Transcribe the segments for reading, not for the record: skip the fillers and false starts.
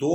2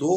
2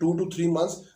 2 to 3 months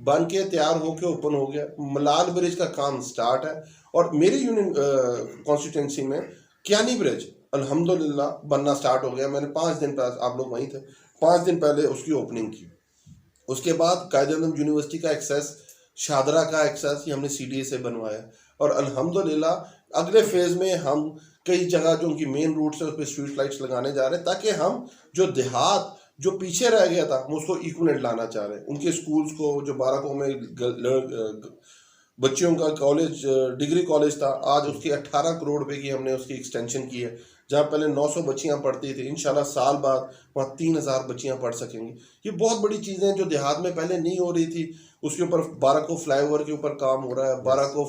बन के तैयार होके ओपन हो गया। मलाल ब्रिज का काम स्टार्ट है और मेरी यूनियन कॉन्स्टिट्यूंसी में कियानी ब्रिज अल्हम्दुलिल्लाह बनना स्टार्ट हो गया। मैंने 5 दिन पहले, आप लोग वहीं थे, 5 दिन पहले उसकी ओपनिंग की। उसके बाद कायदे-ए-आज़म यूनिवर्सिटी का एक्सेस, शादरा का एक्सेस ये हमने CDA से बनवाया और अल्हम्दुलिल्लाह अगले फेज़ में हम कई जगह जो उनकी मेन रूट्स है उस पर स्ट्रीट लाइट्स लगाने जा रहे हैं, ताकि हम जो देहात जो पीछे रह गया था हम उसको इक्विवेलेंट लाना चाह रहे हैं। उनके स्कूल्स को जो 12 को में बच्चियों का कॉलेज, डिग्री कॉलेज था, आज उसकी 18 करोड़ रुपए की हमने उसकी एक्सटेंशन की है। जहाँ पहले 900 बच्चियाँ पढ़ती थी, इंशाल्लाह साल बाद वहाँ 3000 बच्चियाँ पढ़ सकेंगी। ये बहुत बड़ी चीज़ें हैं जो देहात में पहले नहीं हो रही थी। उसके ऊपर 12 को फ्लाईओवर के ऊपर काम हो रहा है, 12 को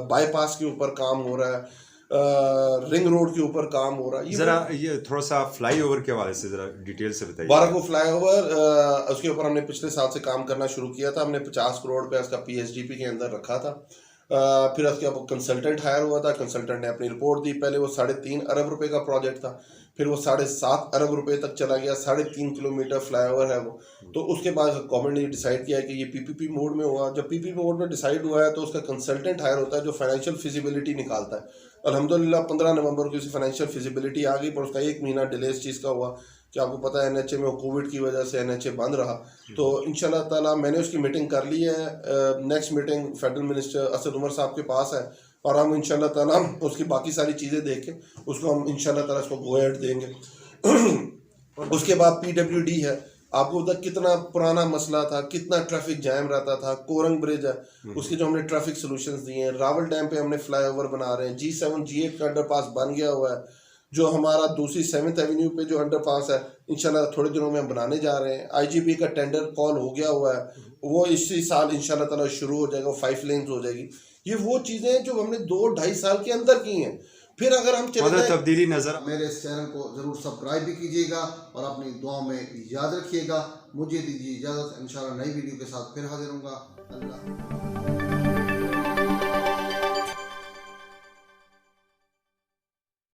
बाईपास के ऊपर काम हो रहा है, रिंग रोड के ऊपर काम हो रहा है। जरा ये थोड़ा सा फ्लाईओवर के हवाले से जरा डिटेल से बताइए। 12 को फ्लाईओवर, उसके ऊपर हमने पिछले साल से काम करना शुरू किया था। हमने 50 करोड़ रुपया उसका PSDP के अंदर रखा था। फिर उसके बाद कंसल्टेंट हायर हुआ था, कंसल्टेंट ने अपनी रिपोर्ट दी। पहले वो 3.5 अरब रुपए का प्रोजेक्ट था, फिर वो 7.5 अरब रुपए तक चला गया। 3.5 किलोमीटर फ्लाईओवर है वो। तो उसके बाद गवर्नमेंट ने डिसाइड किया कि ये PPP मोड में हुआ। जब PPP मोड में डिसाइड हुआ है तो उसका कंसल्टेंट हायर होता है जो फाइनेंशियल फिजिबिलिटी निकालता है। अल्हम्दुलिल्लाह 15 नवंबर को उसकी फाइनेंशियल फिजिबिलिटी आ गई, पर उसका 1 महीना डिले इस चीज़ का हुआ कि आपको पता है NHA में कोविड की वजह से NHA बंद रहा। तो इंशाल्लाह ताला मैंने उसकी मीटिंग कर ली है। Next meeting federal minister Asad Umar sahab के पास है और हम इंशाल्लाह ताला उसकी बाकी सारी चीज़ें देख के उसको हम इंशाल्लाह ताला उसको गो अहेड देंगे। उसके बाद PWD है, आपको पता कितना पुराना मसला था, कितना ट्रैफिक जैम रहता था। कोरंग ब्रिज है, उसके जो हमने ट्रैफिक सॉल्यूशंस दिए हैं। रावल डैम पे हमने फ्लाईओवर बना रहे हैं। G7 G8 का अंडरपास बन गया हुआ है। जो हमारा दूसरी 7th एवेन्यू पे जो अंडरपास है इंशाल्लाह थोड़े दिनों में हम बनाने जा रहे हैं। IGB का टेंडर कॉल हो गया हुआ है, वो इसी साल इंशाल्लाह ताला शुरू हो जाएगा, 5 लेन्स हो जाएगी। ये वो चीज़ें जो हमने 2-2.5 साल के अंदर की हैं। फिर अगर हम चले तब्दीली नजर, मेरे इस चैनल को ज़रूर सब्सक्राइब भी कीजिएगा और अपनी दुआओं में याद रखिएगा। मुझे दीजिए इजाज़त, इंशाल्लाह नई वीडियो के साथ फिर हाजिर होऊंगा। अल्लाह।